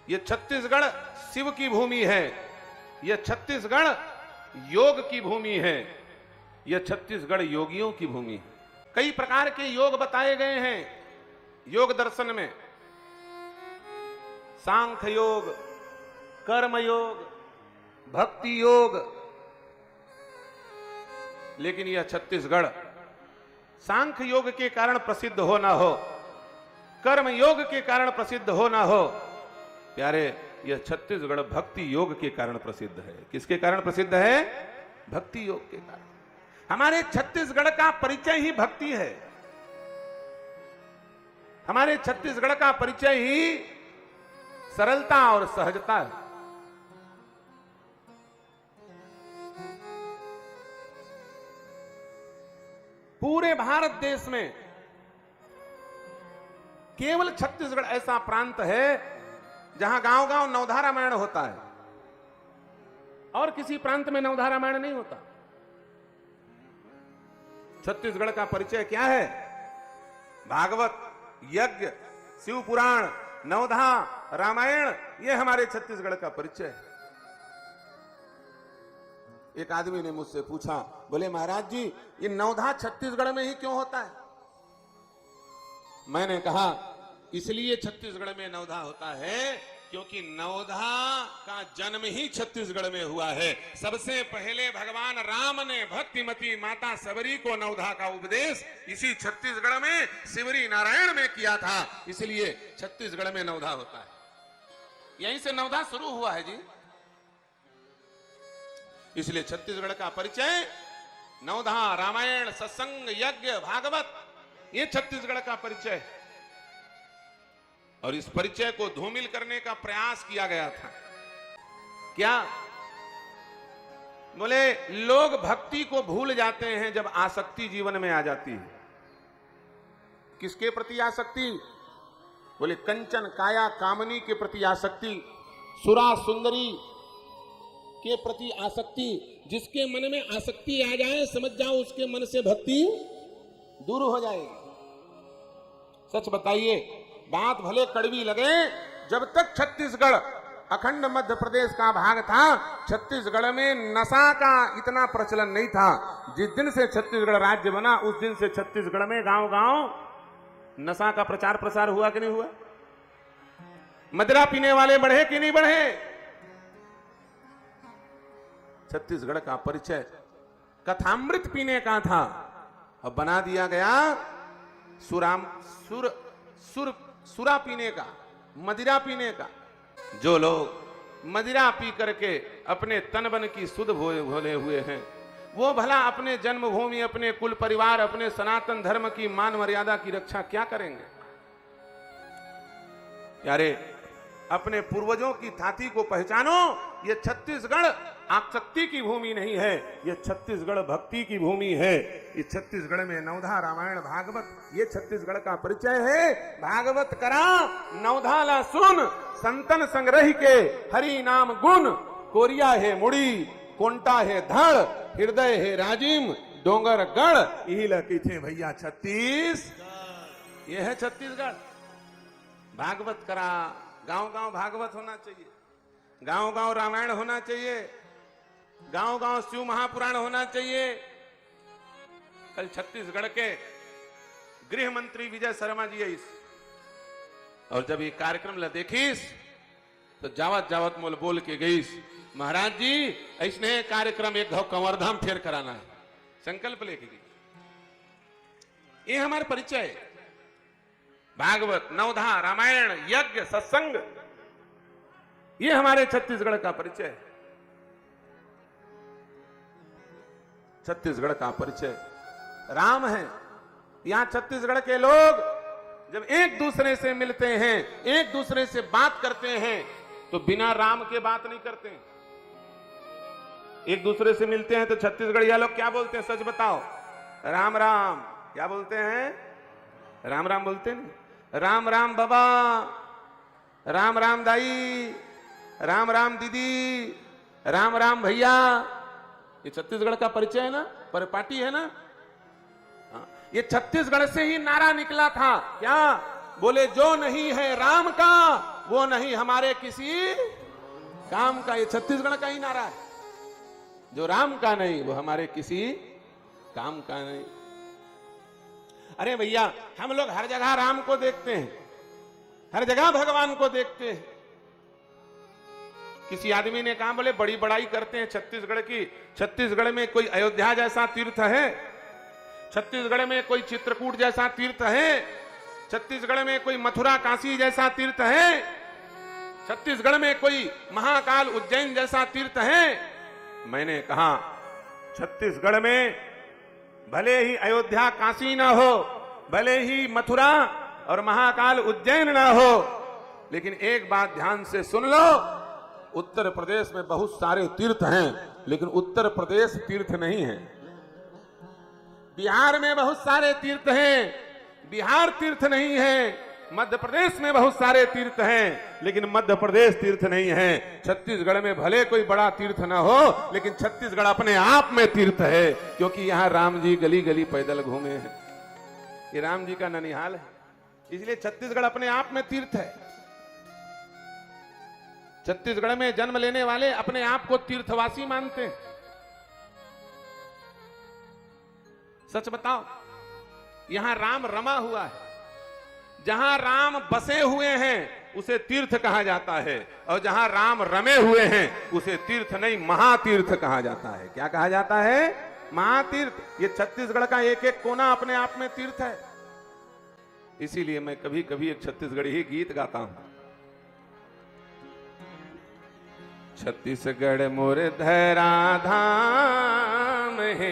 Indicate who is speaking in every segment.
Speaker 1: ये छत्तीसगढ़ शिव की भूमि है, यह छत्तीसगढ़ योग की भूमि है, यह छत्तीसगढ़ योगियों की भूमि है। कई प्रकार के योग बताए गए हैं योग दर्शन में, सांख्य योग, कर्म योग, भक्ति योग। लेकिन यह छत्तीसगढ़ सांख्य योग के कारण प्रसिद्ध हो ना हो, कर्म योग के कारण प्रसिद्ध हो ना हो, प्यारे, यह छत्तीसगढ़ भक्ति योग के कारण प्रसिद्ध है। किसके कारण प्रसिद्ध है? भक्ति योग के कारण। हमारे छत्तीसगढ़ का परिचय ही भक्ति है, हमारे छत्तीसगढ़ का परिचय ही सरलता और सहजता है। पूरे भारत देश में केवल छत्तीसगढ़ ऐसा प्रांत है जहां गांव गांव नवधा रामायण होता है, और किसी प्रांत में नवधा रामायण नहीं होता। छत्तीसगढ़ का परिचय क्या है? भागवत, यज्ञ, शिव पुराण, नवधा रामायण, यह हमारे छत्तीसगढ़ का परिचय है। एक आदमी ने मुझसे पूछा, बोले महाराज जी ये नवधा छत्तीसगढ़ में ही क्यों होता है? मैंने कहा इसलिए छत्तीसगढ़ में नवधा होता है क्योंकि नवधा का जन्म ही छत्तीसगढ़ में हुआ है। सबसे पहले भगवान राम ने भक्तिमती माता सबरी को नवधा का उपदेश इसी छत्तीसगढ़ में शिवरी नारायण में किया था, इसलिए छत्तीसगढ़ में नवधा होता है। यहीं से नवधा शुरू हुआ है जी। इसलिए छत्तीसगढ़ का परिचय नवधा, रामायण, सत्संग, यज्ञ, भागवत, ये छत्तीसगढ़ का परिचय है। और इस परिचय को धूमिल करने का प्रयास किया गया था। क्या? बोले लोग भक्ति को भूल जाते हैं जब आसक्ति जीवन में आ जाती है। किसके प्रति आसक्ति? बोले कंचन काया कामनी के प्रति आसक्ति, सुरा सुंदरी के प्रति आसक्ति। जिसके मन में आसक्ति आ जाए समझ जाओ उसके मन से भक्ति दूर हो जाएगी। सच बताइए, बात भले कड़वी लगे, जब तक छत्तीसगढ़ अखंड मध्य प्रदेश का भाग था, छत्तीसगढ़ में नशा का इतना प्रचलन नहीं था। जिस दिन से छत्तीसगढ़ राज्य बना उस दिन से छत्तीसगढ़ में गांव गांव नशा का प्रचार प्रसार हुआ कि नहीं हुआ? मदिरा पीने वाले बढ़े कि नहीं बढ़े? छत्तीसगढ़ का परिचय कथामृत पीने का था, अब बना दिया गया सुरा पीने का, मदिरा पीने का। जो लोग मदिरा पी करके अपने तन बन की सुध भोले हुए हैं, वो भला अपने जन्मभूमि, अपने कुल परिवार, अपने सनातन धर्म की मान मर्यादा की रक्षा क्या करेंगे? यारे, अपने पूर्वजों की थाती को पहचानो। ये छत्तीसगढ़ आसक्ति की भूमि नहीं है, ये छत्तीसगढ़ भक्ति की भूमि है। इस छत्तीसगढ़ में नवधा, रामायण, भागवत, ये छत्तीसगढ़ का परिचय है। भागवत करा नवधा ला सुन, संतन संग्रह के हरि नाम गुण। कोरिया है मुड़ी, कोंटा है धड़, हृदय है राजिम, डोंगर गढ़, यही लकी थे भैया छत्तीस। ये है छत्तीसगढ़। भागवत करा, गांव गांव भागवत होना चाहिए, गांव गांव रामायण होना चाहिए, गांव गांव शिव महापुराण होना चाहिए। कल छत्तीसगढ़ के गृह मंत्री विजय शर्मा जी आईस, और जब ये कार्यक्रम ला देखीस तो जावत जावत मोल बोल के गईस, महाराज जी ऐसने कार्यक्रम एक घाव कंवरधाम फेर कराना है, संकल्प लेके गई। ये हमारा परिचय है। भागवत, नवधा, रामायण, यज्ञ, सत्संग, ये हमारे छत्तीसगढ़ का परिचय है। छत्तीसगढ़ का परिचय राम है। यहां छत्तीसगढ़ के लोग जब एक दूसरे से मिलते हैं, एक दूसरे से बात करते हैं, तो बिना राम के बात नहीं करते। एक दूसरे से मिलते हैं तो छत्तीसगढ़िया लोग क्या बोलते हैं? सच बताओ। राम राम। क्या बोलते हैं? राम राम बोलते हैं। राम राम बाबा, राम राम दाई, राम राम दीदी, राम राम भैया। ये छत्तीसगढ़ का परिचय है ना, परिपाटी है ना। ये छत्तीसगढ़ से ही नारा निकला था। क्या? बोले जो नहीं है राम का वो नहीं हमारे किसी काम का। ये छत्तीसगढ़ का ही नारा है, जो राम का नहीं वो हमारे किसी काम का नहीं। अरे भैया, हम लोग हर जगह राम को देखते हैं, हर जगह भगवान को देखते हैं। किसी आदमी ने कहा, बोले बड़ी बड़ाई करते हैं छत्तीसगढ़ की, छत्तीसगढ़ में कोई अयोध्या जैसा तीर्थ है, छत्तीसगढ़ में कोई चित्रकूट जैसा तीर्थ है, छत्तीसगढ़ में कोई मथुरा काशी जैसा तीर्थ है, छत्तीसगढ़ में कोई महाकाल उज्जैन जैसा तीर्थ है। मैंने कहा, छत्तीसगढ़ में भले ही अयोध्या काशी ना हो, भले ही मथुरा और महाकाल उज्जैन ना हो, लेकिन एक बात ध्यान से सुन लो, उत्तर प्रदेश में बहुत सारे तीर्थ हैं, लेकिन उत्तर प्रदेश तीर्थ नहीं है। बिहार में बहुत सारे तीर्थ हैं, बिहार तीर्थ नहीं है। मध्य प्रदेश में बहुत सारे तीर्थ हैं, लेकिन मध्य प्रदेश तीर्थ नहीं है। छत्तीसगढ़ में भले कोई बड़ा तीर्थ ना हो, लेकिन छत्तीसगढ़ अपने आप में तीर्थ है, क्योंकि यहां राम जी गली गली पैदल घूमे हैं। ये राम जी का ननिहाल है, इसलिए छत्तीसगढ़ अपने आप में तीर्थ है। छत्तीसगढ़ में जन्म लेने वाले अपने आप को तीर्थवासी मानते हैं। सच बताओ, यहां राम रमा हुआ है, जहां राम बसे हुए हैं उसे तीर्थ कहा जाता है, और जहां राम रमे हुए हैं उसे तीर्थ नहीं महातीर्थ कहा जाता है। क्या कहा जाता है? महातीर्थ। ये छत्तीसगढ़ का एक एक कोना अपने आप में तीर्थ है। इसीलिए मैं कभी कभी एक छत्तीसगढ़ी ही गीत गाता हूं। छत्तीसगढ़ मोर धरा धाम है।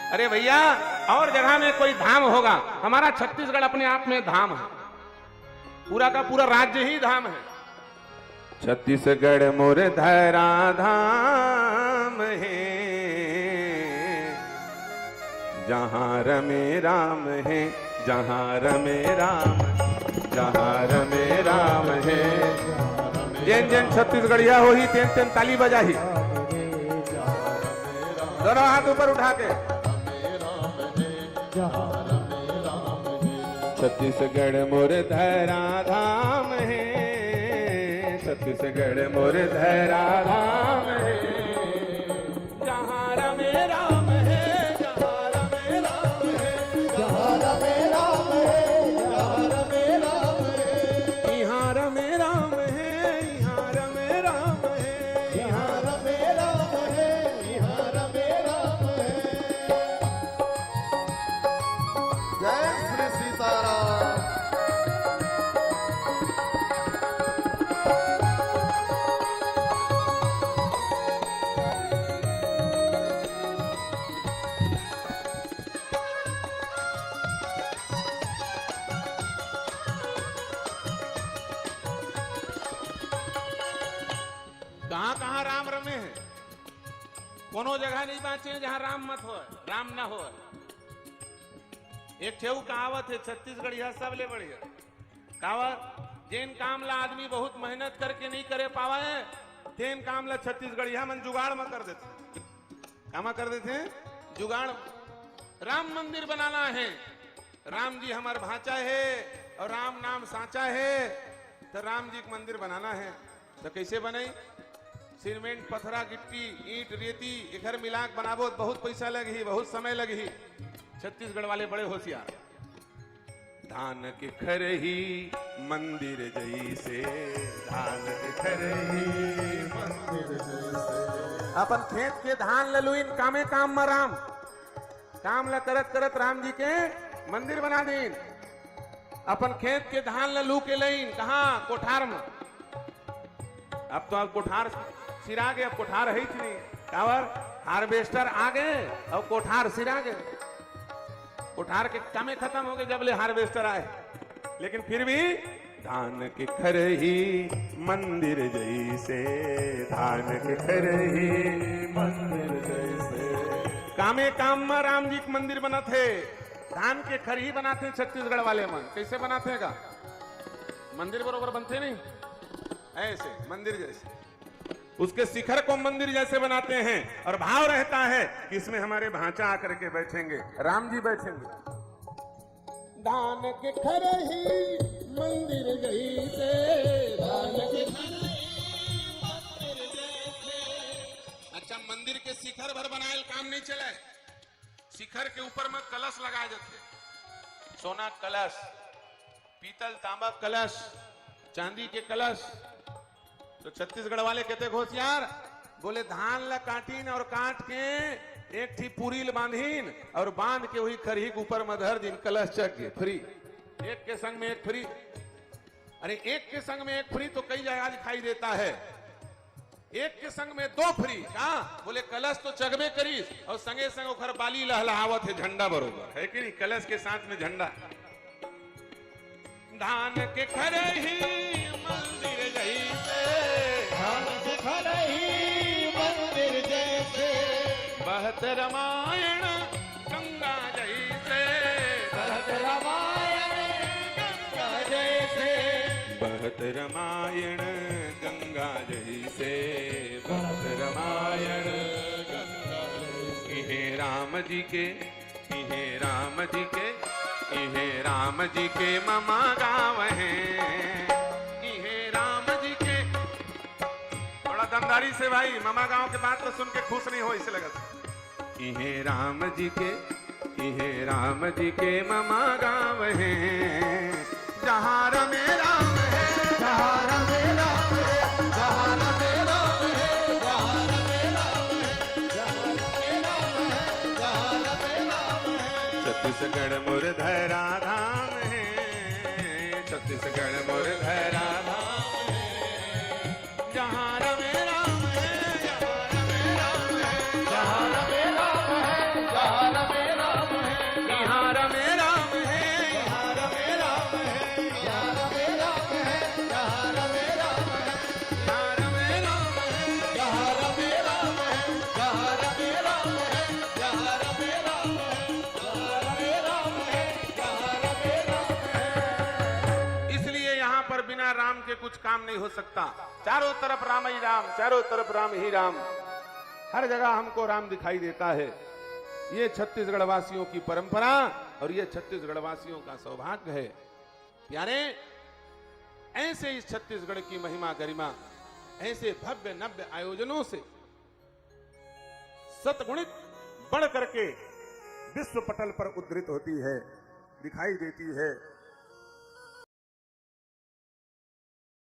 Speaker 1: अरे भैया, और जगह में कोई धाम होगा, हमारा छत्तीसगढ़ अपने आप में धाम है, पूरा का पूरा राज्य ही धाम है। छत्तीसगढ़ मोर धरा धाम है, जहां रमे राम है, जहां रमे राम, जहां रमे राम है। जैन जैन छत्तीसगढ़िया हो ही तेन तेन ताली बजा ही, दोनों हाथ ऊपर उठा के। छत्तीसगढ़ मोर धरा धाम है, छत्तीसगढ़ मोर धरा धाम है, जहां रमे राम है, जहां रमे राम है, जहां रमे राम है, जहां रमे राम है, यहाँ रमे राम है, यहाँ रमे राम है, यहाँ रमे राम है, यहाँ रमे राम है।
Speaker 2: जय श्री सीताराम।
Speaker 1: कहां कहां राम रमे हैं? कोनो जगह नहीं बाँचे जहां राम मत हो, राम ना हो। एक ठेऊ कहावत है छत्तीसगढ़ यह सबले बढ़िया कहावत, जेन काम ला आदमी बहुत मेहनत करके नहीं करे पावे, तेन काम ला छत्तीसगढ़ यह मन जुगाड़ में कर देते। कामा कर देते हैं? जुगाड़। राम मंदिर बनाना है, राम जी हमार भांचा है और राम नाम साचा है, तो राम जी का मंदिर बनाना है। तो कैसे बनाई? सीमेंट, पत्थरा, गिट्टी, ईंट, रेती एक घर मिलाक बनाबो, बहुत पैसा लगी, बहुत समय लगी। छत्तीसगढ़ वाले बड़े होशियार। धान के खरही मंदिर जैसे, धान के खरही मंदिर जैसे। अपन खेत के धान ललुइन कामे काम में राम, काम ला करत करत राम जी के मंदिर बना दीन। अपन खेत के धान ललू के लईन कहा? कोठार में। अब तो अब कोठार सिरा गए, अब कोठार है ही नहीं। कावर हार्वेस्टर आ गए और कोठार सिरा गए। कोठार के कामे खत्म हो गए जब ले हार्वेस्टर आए। लेकिन फिर भी धान के खरही मंदिर जैसे, धान के खरही मंदिर जैसे। कामे काम में राम जी के मंदिर बना थे, धान के खरही बनाते छत्तीसगढ़ वाले मन। कैसे बनाते का? मंदिर बरोबर बनते नहीं, ऐसे मंदिर जैसे। उसके शिखर को मंदिर जैसे बनाते हैं और भाव रहता है कि इसमें हमारे भांचा आकर के बैठेंगे, राम जी बैठेंगे। धान के खरही
Speaker 2: मंदिर गई से धान के
Speaker 1: अच्छा, मंदिर के शिखर भर बनाए काम नहीं चले। शिखर के ऊपर में कलश लगाए जाते, सोना कलश, पीतल तांबा कलश, चांदी के कलश। तो छत्तीसगढ़ वाले कहते होशियार, बोले धान ला काटीन और काट के एक थी पूरी बांधीन और बांध के वही खरही के ऊपर में धर दिन, कलश चक के फ्री, एक के संग में एक फ्री। अरे एक के संग में एक फ्री तो कई जगह दिखाई देता है, एक के संग में दो फ्री। कहा? बोले कलश तो चगमे करी और संगे संग ओखर बाली लहलहावत है, झंडा बरोबर है कि नहीं, कलश के साथ में झंडा। धान के खरे ही मंदिर गई से,
Speaker 2: धान के खरही मंदिर जैसे
Speaker 1: बहत रामायण गंगा जैसे,
Speaker 2: बहत रामायण गंगा जैसे
Speaker 1: बहत रामायण गंगा जैसे, बहत रामायण गंगा जैसे। इहे राम जी के, इहे राम जी के, इहे राम जी के ममा गाँव है, इहे राम जी के। बड़ा दमदारी से भाई, ममा गाँव के बात तो सुन के खुश नहीं हो, इसे लगा इहे राम जी के, इहे राम जी के ममा गाँव है, जहाँ रमे राम है,
Speaker 2: जहाँ रमे राम है, जहाँ रमे राम है, जहाँ रमे राम है, जहाँ रमे राम है, जहाँ रमे राम है।
Speaker 1: छत्तीसगढ़ मुरधरा धाम है, छत्तीसगढ़ मुरधरा धाम है, जहाँ रमे राम है, जहाँ रमे राम है,
Speaker 2: जहाँ रमे राम है, जहाँ रमे राम है,
Speaker 1: जहाँ रमे राम है,
Speaker 2: जहाँ रमे राम है, जहाँ रमे राम है, जहाँ रमे राम है,
Speaker 1: जहाँ रमे राम है।
Speaker 2: जहाँ रमे राम है, जहाँ रमे राम है, जहाँ रमे राम है, जहाँ रमे राम है, जहाँ रमे राम है।
Speaker 1: इसलिए यहाँ पर बिना राम के कुछ काम नहीं हो सकता। चारों तरफ राम ही राम, चारों तरफ राम ही राम, हर जगह हमको राम दिखाई देता है। ये छत्तीसगढ़ वासियों की परंपरा और ये छत्तीसगढ़ वासियों का सौभाग्य है। यारे ऐसे इस छत्तीसगढ़ की महिमा गरिमा ऐसे भव्य नव्य आयोजनों से सतगुणित बढ़ करके विश्व पटल पर उद्धृत होती है, दिखाई देती है।